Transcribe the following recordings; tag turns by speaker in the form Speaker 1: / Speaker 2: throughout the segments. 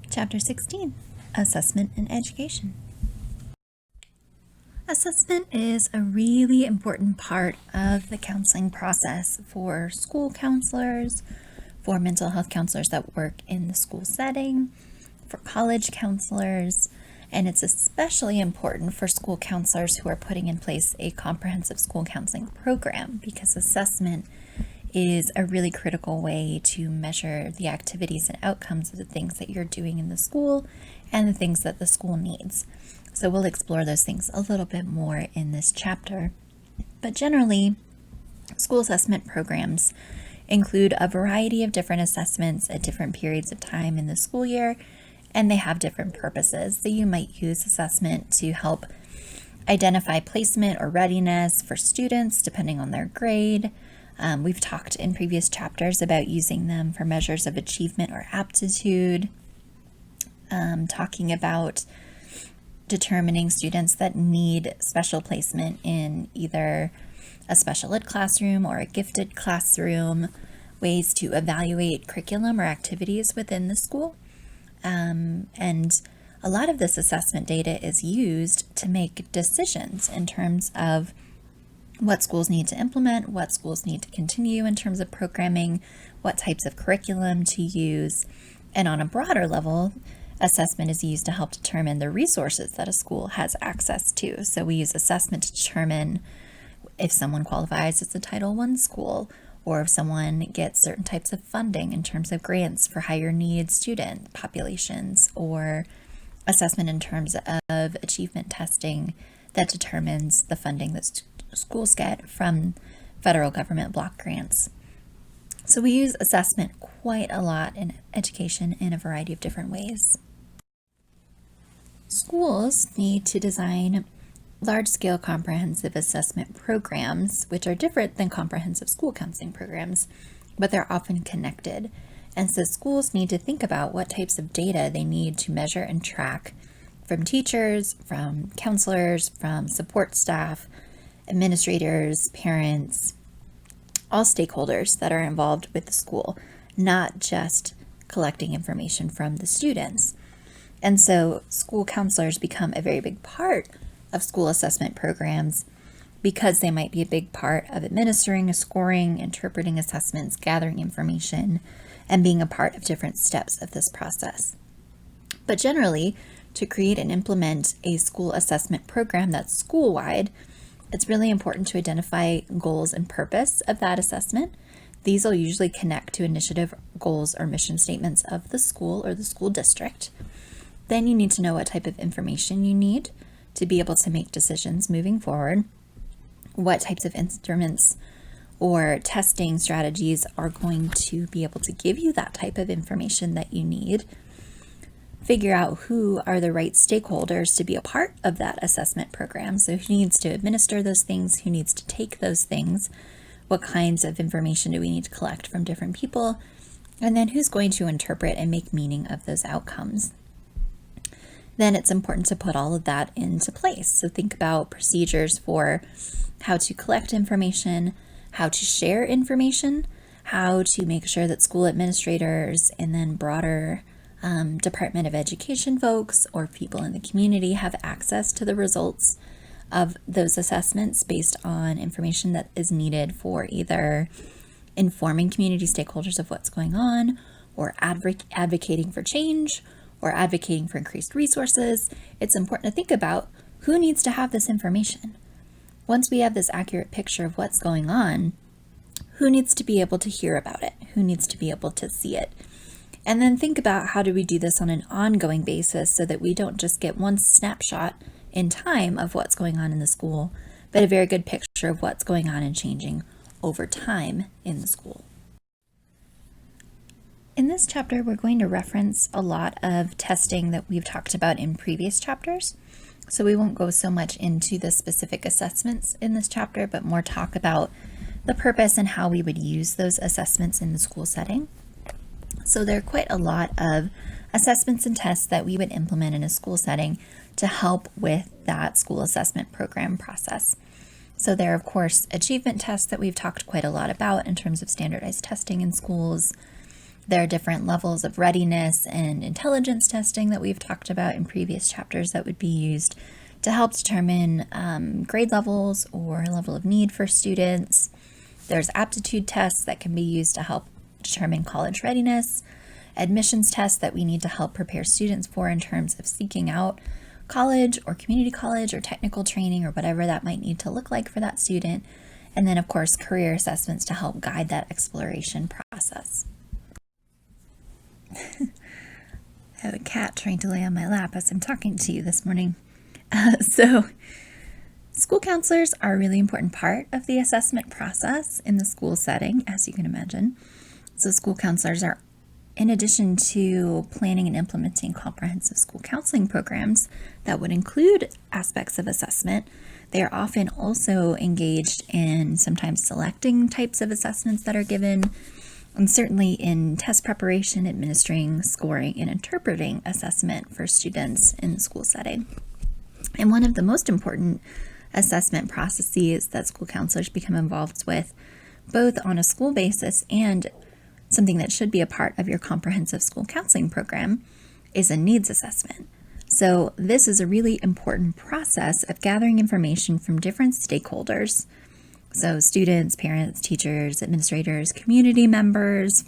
Speaker 1: Chapter 16, Assessment and Education. Assessment is a really important part of the counseling process for school counselors, for mental health counselors that work in the school setting, for college counselors, and it's especially important for school counselors who are putting in place a comprehensive school counseling program, because assessment is a really critical way to measure the activities and outcomes of the things that you're doing in the school and the things that the school needs. So we'll explore those things a little bit more in this chapter. But generally, school assessment programs include a variety of different assessments at different periods of time in the school year, and they have different purposes. So you might use assessment to help identify placement or readiness for students depending on their grade. We've talked in previous chapters about using them for measures of achievement or aptitude, talking about determining students that need special placement in either a special ed classroom or a gifted classroom, ways to evaluate curriculum or activities within the school. And a lot of this assessment data is used to make decisions in terms of what schools need to implement, what schools need to continue in terms of programming, what types of curriculum to use. And on a broader level, assessment is used to help determine the resources that a school has access to. So we use assessment to determine if someone qualifies as a Title I school, or if someone gets certain types of funding in terms of grants for higher needs student populations, or assessment in terms of achievement testing that determines the funding that schools get from federal government block grants. So we use assessment quite a lot in education in a variety of different ways. Schools need to design large-scale comprehensive assessment programs, which are different than comprehensive school counseling programs, but they're often connected. And so schools need to think about what types of data they need to measure and track from teachers, from counselors, from support staff, administrators, parents, all stakeholders that are involved with the school, not just collecting information from the students. And so school counselors become a very big part of school assessment programs because they might be a big part of administering, scoring, interpreting assessments, gathering information, and being a part of different steps of this process. But generally, to create and implement a school assessment program that's school-wide, it's really important to identify goals and purpose of that assessment. These will usually connect to initiative goals or mission statements of the school or the school district. Then you need to know what type of information you need to be able to make decisions moving forward, what types of instruments or testing strategies are going to be able to give you that type of information that you need. Figure out who are the right stakeholders to be a part of that assessment program. So who needs to administer those things, who needs to take those things, what kinds of information do we need to collect from different people, and then who's going to interpret and make meaning of those outcomes. Then it's important to put all of that into place. So think about procedures for how to collect information, how to share information, how to make sure that school administrators and then broader Department of Education folks or people in the community have access to the results of those assessments based on information that is needed for either informing community stakeholders of what's going on, or advocating for change, or advocating for increased resources. It's important to think about who needs to have this information. Once we have this accurate picture of what's going on, who needs to be able to hear about it? Who needs to be able to see it? And then think about how do we do this on an ongoing basis so that we don't just get one snapshot in time of what's going on in the school, but a very good picture of what's going on and changing over time in the school. In this chapter, we're going to reference a lot of testing that we've talked about in previous chapters. So we won't go so much into the specific assessments in this chapter, but more talk about the purpose and how we would use those assessments in the school setting. So there are quite a lot of assessments and tests that we would implement in a school setting to help with that school assessment program process. So there are, of course, achievement tests that we've talked quite a lot about in terms of standardized testing in schools. There are different levels of readiness and intelligence testing that we've talked about in previous chapters that would be used to help determine grade levels or level of need for students. There's aptitude tests that can be used to help determine college readiness, admissions tests that we need to help prepare students for in terms of seeking out college or community college or technical training or whatever that might need to look like for that student. And then, of course, career assessments to help guide that exploration process. I have a cat trying to lay on my lap as I'm talking to you this morning. So school counselors are a really important part of the assessment process in the school setting, as you can imagine. So school counselors are, in addition to planning and implementing comprehensive school counseling programs that would include aspects of assessment, they are often also engaged in sometimes selecting types of assessments that are given, and certainly in test preparation, administering, scoring, and interpreting assessment for students in the school setting. And one of the most important assessment processes that school counselors become involved with, both on a school basis and something that should be a part of your comprehensive school counseling program, is a needs assessment. So this is a really important process of gathering information from different stakeholders. So students, parents, teachers, administrators, community members,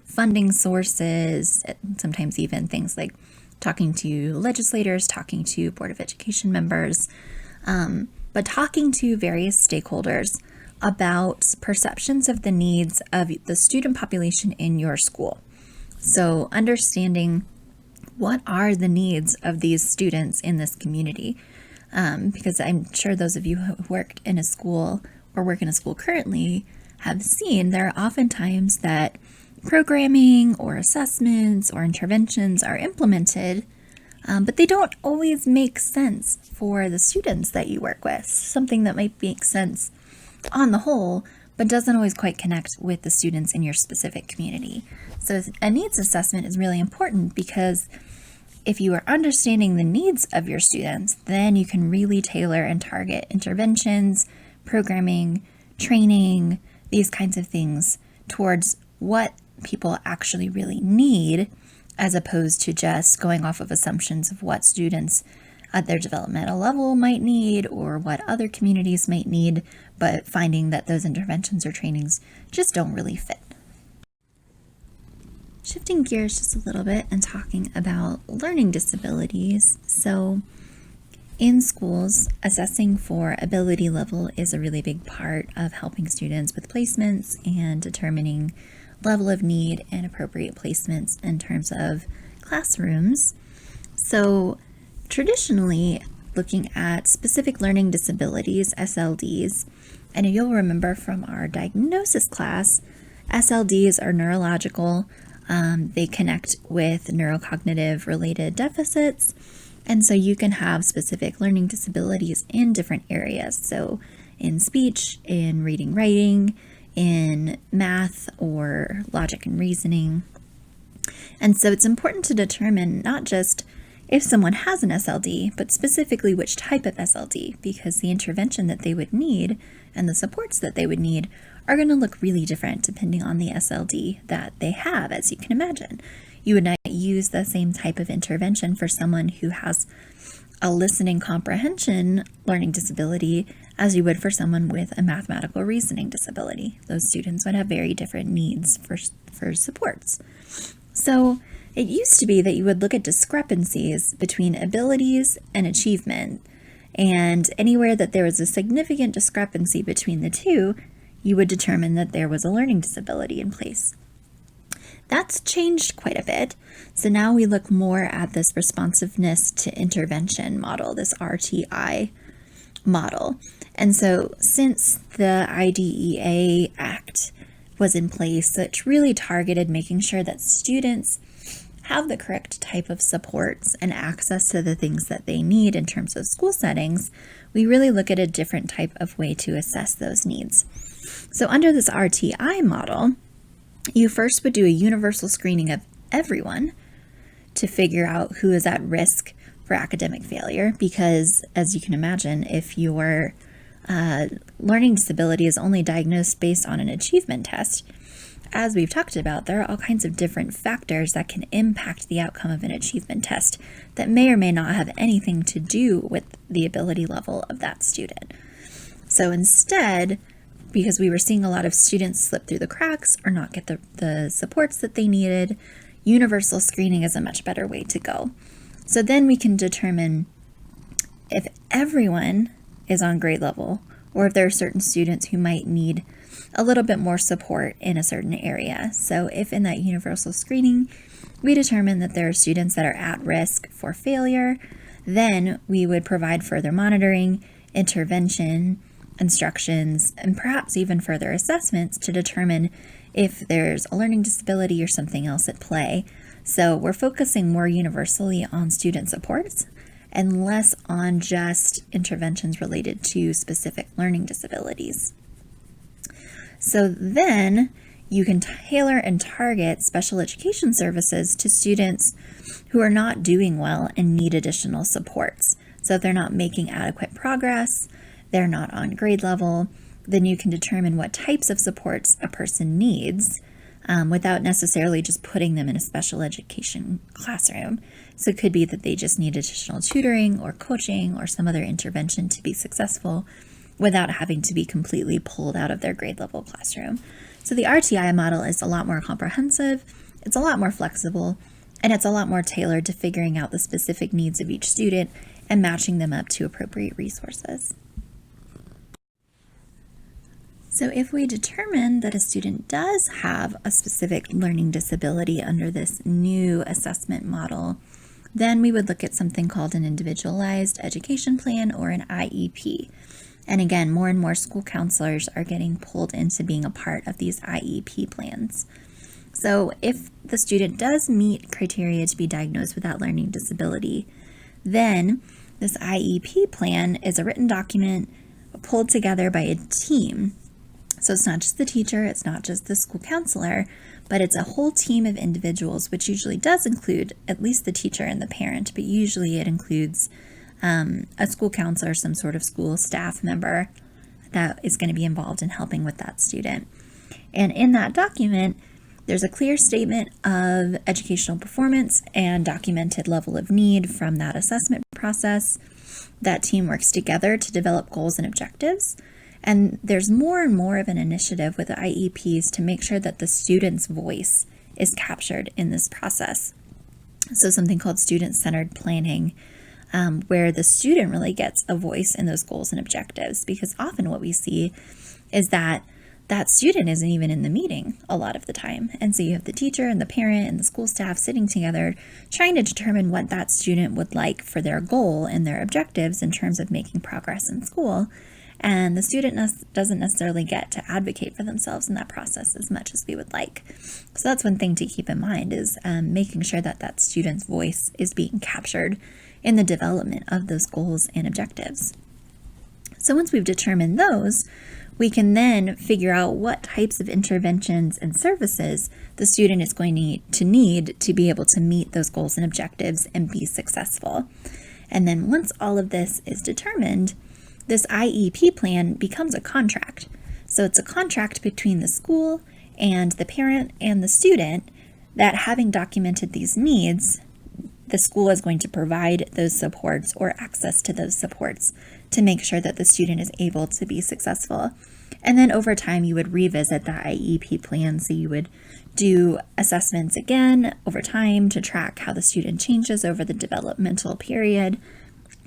Speaker 1: funding sources, sometimes even things like talking to legislators, talking to Board of Education members, but talking to various stakeholders about perceptions of the needs of the student population in your school. So understanding what are the needs of these students in this community, because I'm sure those of you who worked in a school or work in a school currently have seen there are often times that programming or assessments or interventions are implemented, but they don't always make sense for the students that you work with. Something that might make sense on the whole, but doesn't always quite connect with the students in your specific community. So a needs assessment is really important because if you are understanding the needs of your students, then you can really tailor and target interventions, programming, training, these kinds of things towards what people actually really need, as opposed to just going off of assumptions of what students at their developmental level might need or what other communities might need, but finding that those interventions or trainings just don't really fit. Shifting gears just a little bit and talking about learning disabilities. So in schools, assessing for ability level is a really big part of helping students with placements and determining level of need and appropriate placements in terms of classrooms. So traditionally, looking at specific learning disabilities, SLDs, and you'll remember from our diagnosis class, SLDs are neurological. They connect with neurocognitive related deficits. And so you can have specific learning disabilities in different areas. So in speech, in reading, writing, in math or logic and reasoning. And so it's important to determine not just if someone has an SLD, but specifically which type of SLD, because the intervention that they would need and the supports that they would need are going to look really different depending on the SLD that they have, as you can imagine. You would not use the same type of intervention for someone who has a listening comprehension learning disability as you would for someone with a mathematical reasoning disability. Those students would have very different needs for supports. So it used to be that you would look at discrepancies between abilities and achievement, and anywhere that there was a significant discrepancy between the two, you would determine that there was a learning disability in place. That's changed quite a bit. So now we look more at this responsiveness to intervention model, this RTI model. And so since the IDEA Act was in place, it's really targeted making sure that students have the correct type of supports and access to the things that they need in terms of school settings. We really look at a different type of way to assess those needs. So under this RTI model, you first would do a universal screening of everyone to figure out who is at risk for academic failure, because as you can imagine, if your learning disability is only diagnosed based on an achievement test, as we've talked about, there are all kinds of different factors that can impact the outcome of an achievement test that may or may not have anything to do with the ability level of that student. So instead, because we were seeing a lot of students slip through the cracks or not get the supports that they needed, universal screening is a much better way to go. So then we can determine if everyone is on grade level, or if there are certain students who might need a little bit more support in a certain area. So if in that universal screening, we determine that there are students that are at risk for failure, then we would provide further monitoring, intervention, instructions, and perhaps even further assessments to determine if there's a learning disability or something else at play. So we're focusing more universally on student supports and less on just interventions related to specific learning disabilities. So then you can tailor and target special education services to students who are not doing well and need additional supports. So if they're not making adequate progress, they're not on grade level, then you can determine what types of supports a person needs without necessarily just putting them in a special education classroom. So it could be that they just need additional tutoring or coaching or some other intervention to be successful without having to be completely pulled out of their grade level classroom. So the RTI model is a lot more comprehensive, it's a lot more flexible, and it's a lot more tailored to figuring out the specific needs of each student and matching them up to appropriate resources. So if we determine that a student does have a specific learning disability under this new assessment model, then we would look at something called an individualized education plan or an IEP. And again, more and more school counselors are getting pulled into being a part of these IEP plans. So if the student does meet criteria to be diagnosed with that learning disability, then this IEP plan is a written document pulled together by a team. So it's not just the teacher, it's not just the school counselor, but it's a whole team of individuals, which usually does include at least the teacher and the parent, but usually it includes a school counselor, some sort of school staff member that is going to be involved in helping with that student. And in that document, there's a clear statement of educational performance and documented level of need from that assessment process. That team works together to develop goals and objectives. And there's more and more of an initiative with the IEPs to make sure that the student's voice is captured in this process. So something called student-centered planning, where the student really gets a voice in those goals and objectives, because often what we see is that that student isn't even in the meeting a lot of the time. And so you have the teacher and the parent and the school staff sitting together trying to determine what that student would like for their goal and their objectives in terms of making progress in school. And the student doesn't necessarily get to advocate for themselves in that process as much as we would like. So that's one thing to keep in mind, is making sure that that student's voice is being captured in the development of those goals and objectives. So once we've determined those, we can then figure out what types of interventions and services the student is going to need to be able to meet those goals and objectives and be successful. And then once all of this is determined, this IEP plan becomes a contract. So it's a contract between the school and the parent and the student that, having documented these needs, the school is going to provide those supports or access to those supports to make sure that the student is able to be successful. And then over time, you would revisit that IEP plan. So you would do assessments again over time to track how the student changes over the developmental period.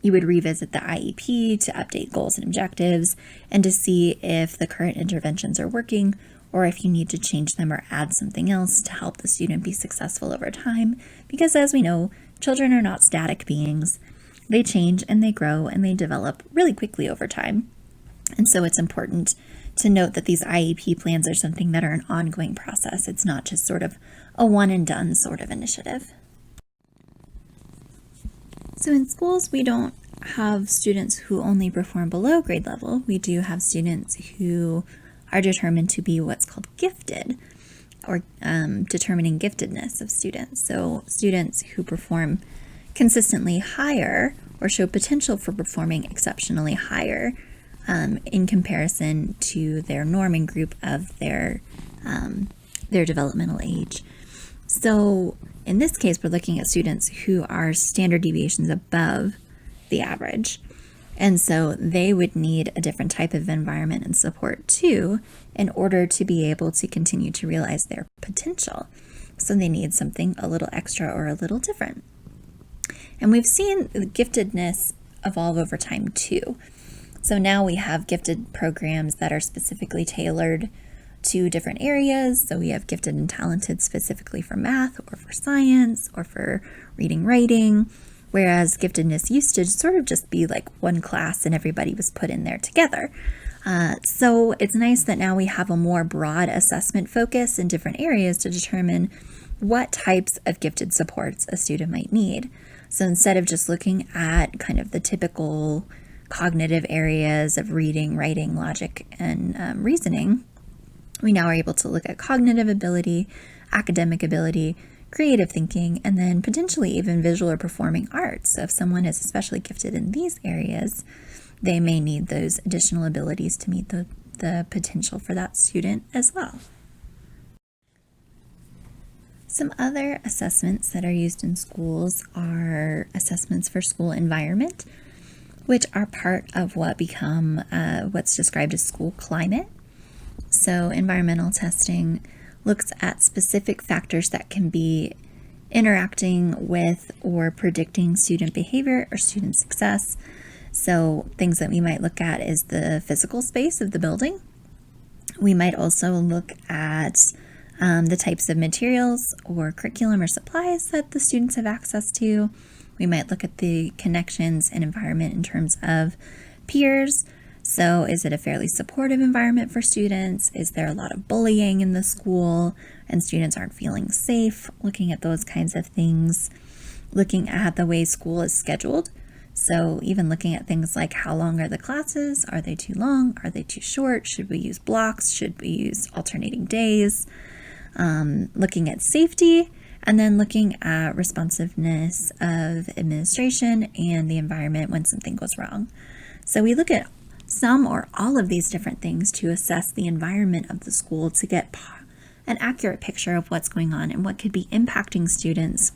Speaker 1: You would revisit the IEP to update goals and objectives and to see if the current interventions are working or if you need to change them or add something else to help the student be successful over time. Because as we know, children are not static beings. They change and they grow and they develop really quickly over time. And so it's important to note that these IEP plans are something that are an ongoing process. It's not just sort of a one and done sort of initiative. So in schools, we don't have students who only perform below grade level. We do have students who are determined to be what's called gifted, or determining giftedness of students. So students who perform consistently higher or show potential for performing exceptionally higher in comparison to their norming group of their their developmental age. So in this case, we're looking at students who are standard deviations above the average. And so they would need a different type of environment and support too in order to be able to continue to realize their potential. So they need something a little extra or a little different. And we've seen the giftedness evolve over time too. So now we have gifted programs that are specifically tailored to different areas. So we have gifted and talented specifically for math or for science or for reading, writing, whereas giftedness used to sort of just be like one class and everybody was put in there together. So it's nice that now we have a more broad assessment focus in different areas to determine what types of gifted supports a student might need. So instead of just looking at kind of the typical cognitive areas of reading, writing, logic, and reasoning, we now are able to look at cognitive ability, academic ability, creative thinking, and then potentially even visual or performing arts. So if someone is especially gifted in these areas, they may need those additional abilities to meet the potential for that student as well. Some other assessments that are used in schools are assessments for school environment, which are part of what become what's described as school climate. So environmental testing looks at specific factors that can be interacting with or predicting student behavior or student success. So things that we might look at is the physical space of the building. We might also look at the types of materials or curriculum or supplies that the students have access to. We might look at the connections and environment in terms of peers. So is it a fairly supportive environment for students? Is there a lot of bullying in the school and students aren't feeling safe? Looking at those kinds of things. Looking at the way school is scheduled. So even looking at things like how long are the classes? Are they too long? Are they too short? Should we use blocks? Should we use alternating days? Looking at safety, and then looking at responsiveness of administration and the environment when something goes wrong. So we look at some or all of these different things to assess the environment of the school to get an accurate picture of what's going on and what could be impacting students,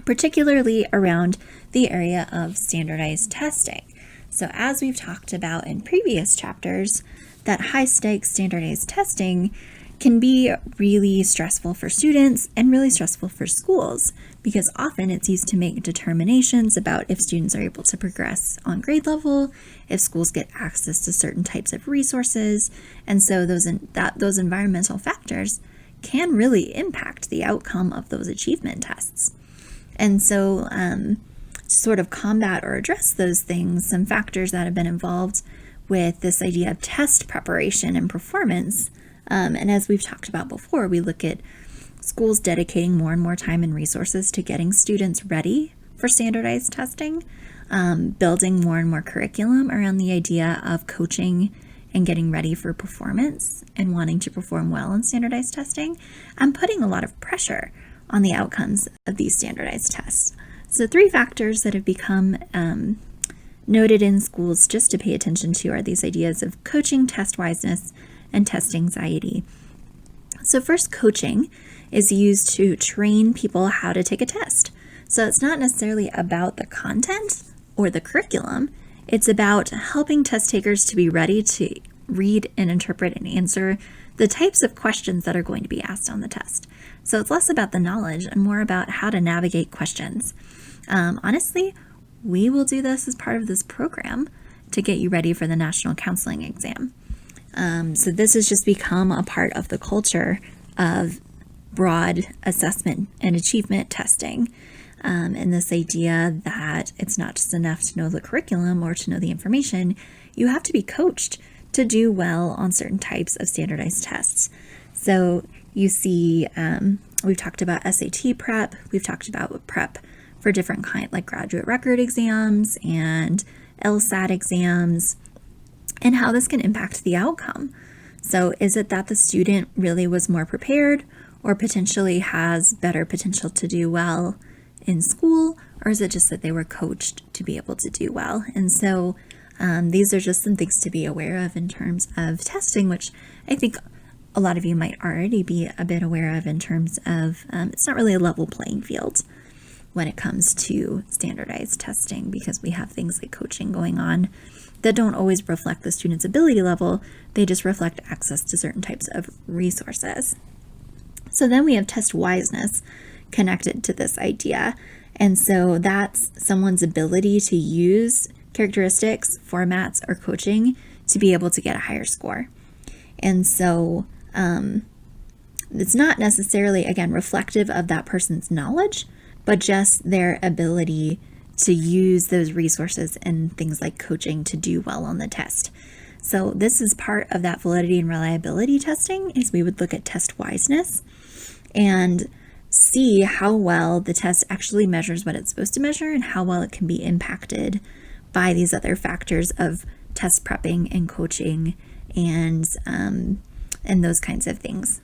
Speaker 1: particularly around the area of standardized testing. So as we've talked about in previous chapters, that high-stakes standardized testing can be really stressful for students and really stressful for schools because often it's used to make determinations about if students are able to progress on grade level, if schools get access to certain types of resources, and so those environmental factors can really impact the outcome of those achievement tests. And so to sort of combat or address those things, some factors that have been involved with this idea of test preparation and performance. And as we've talked about before, we look at schools dedicating more and more time and resources to getting students ready for standardized testing, building more and more curriculum around the idea of coaching and getting ready for performance and wanting to perform well in standardized testing, and putting a lot of pressure on the outcomes of these standardized tests. So 3 factors that have become noted in schools just to pay attention to are these ideas of coaching, test wiseness, and test anxiety. So first, coaching is used to train people how to take a test. So it's not necessarily about the content or the curriculum. It's about helping test takers to be ready to read and interpret and answer the types of questions that are going to be asked on the test. So it's less about the knowledge and more about how to navigate questions. Honestly, we will do this as part of this program to get you ready for the national counseling exam. So this has just become a part of the culture of broad assessment and achievement testing. And this idea that it's not just enough to know the curriculum or to know the information, you have to be coached to do well on certain types of standardized tests. So you see, we've talked about SAT prep, we've talked about prep for different kinds like graduate record exams and LSAT exams, and how this can impact the outcome. So is it that the student really was more prepared or potentially has better potential to do well in school, or is it just that they were coached to be able to do well? And so these are just some things to be aware of in terms of testing, which I think a lot of you might already be a bit aware of in terms of it's not really a level playing field when it comes to standardized testing, because we have things like coaching going on that don't always reflect the student's ability level. They just reflect access to certain types of resources. So then we have test wiseness connected to this idea. And so that's someone's ability to use characteristics, formats, or coaching to be able to get a higher score. And so it's not necessarily, again, reflective of that person's knowledge, but just their ability to use those resources and things like coaching to do well on the test. So this is part of that validity and reliability testing, is we would look at test wiseness and see how well the test actually measures what it's supposed to measure and how well it can be impacted by these other factors of test prepping and coaching and those kinds of things.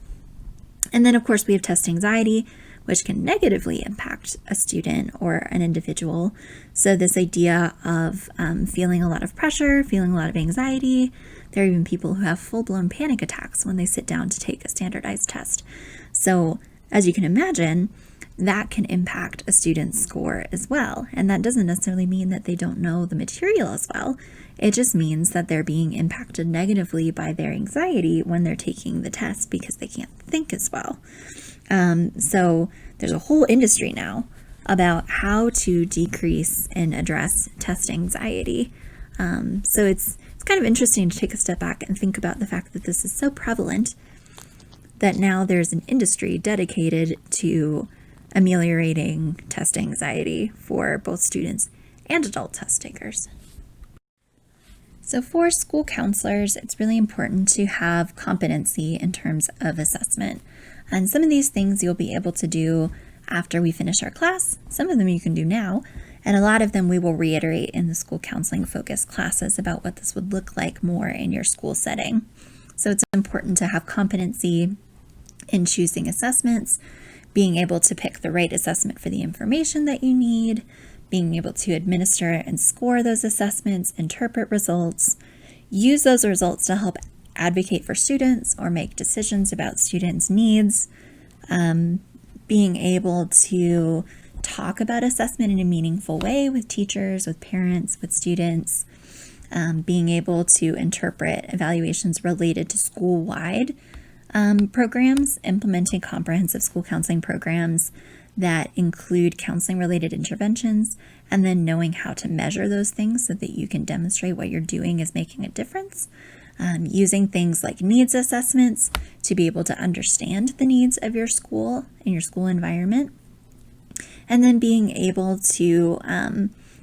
Speaker 1: And then, of course, we have test anxiety, which can negatively impact a student or an individual. So this idea of feeling a lot of pressure, feeling a lot of anxiety. There are even people who have full-blown panic attacks when they sit down to take a standardized test. So as you can imagine, that can impact a student's score as well. And that doesn't necessarily mean that they don't know the material as well. It just means that they're being impacted negatively by their anxiety when they're taking the test because they can't think as well. So there's a whole industry now about how to decrease and address test anxiety. So it's kind of interesting to take a step back and think about the fact that this is so prevalent that now there's an industry dedicated to ameliorating test anxiety for both students and adult test takers. So for school counselors, it's really important to have competency in terms of assessment. And some of these things you'll be able to do after we finish our class. Some of them you can do now, and a lot of them we will reiterate in the school counseling focus classes about what this would look like more in your school setting. So it's important to have competency in choosing assessments, being able to pick the right assessment for the information that you need, being able to administer and score those assessments, interpret results, use those results to help advocate for students or make decisions about students' needs, being able to talk about assessment in a meaningful way with teachers, with parents, with students, being able to interpret evaluations related to school-wide programs, implementing comprehensive school counseling programs that include counseling-related interventions, and then knowing how to measure those things so that you can demonstrate what you're doing is making a difference. Using things like needs assessments to be able to understand the needs of your school and your school environment. And then being able to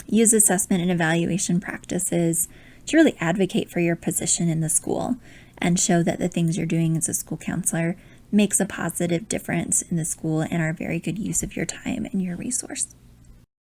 Speaker 1: use assessment and evaluation practices to really advocate for your position in the school and show that the things you're doing as a school counselor makes a positive difference in the school and are a very good use of your time and your resource.